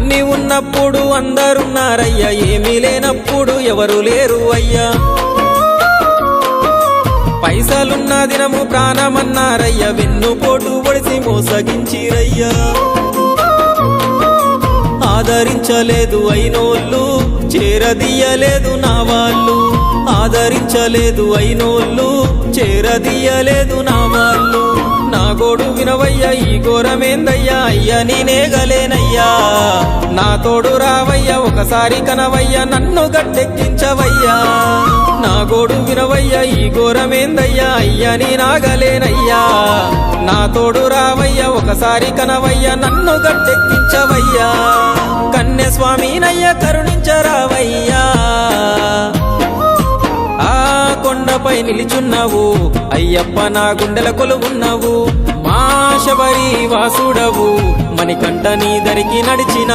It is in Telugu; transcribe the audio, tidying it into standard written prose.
అన్ని ఉన్నప్పుడు అందరున్నారయ్యా, ఏమీ లేనప్పుడు ఎవరు లేరు అయ్యా. పైసలున్న దినము ప్రాణమన్నారయ్యా, వెన్నుపోటు పొడిసి మోసగించిరయ్యా. ఆదరించలేదు అయినోళ్ళు, చేరదీయలేదు నా వాళ్ళు. ఆదరించలేదు అయినోళ్ళు, చేరదీయలేదు నా వాళ్ళు. నా గోడు వినవయ్యా, ఈ ఘోరమేందయ్యా, అయ్యా నేనేగలేనయ్యా. నా తోడు రావయ్యా, ఒకసారి కనవయ్యా, నన్ను గట్టెక్కించవయ్యా. నా గోడు వినవయ్యా, ఈ ఘోరమేందయ్యా, అయ్యా నేనాగలేనయ్యా. నా తోడు రావయ్యా, ఒకసారి కనవయ్యా, నన్ను గట్టెక్కించవయ్యా. కన్య స్వామినయ్యా, కరుణించరావయ్యా. ఆ కొండపై నిలిచున్నావు అయ్యప్ప, నా గుండెల కొలువున్నావు. మా శబరి వాసుడవు, మణికంఠ నీ దరికి నడిచిన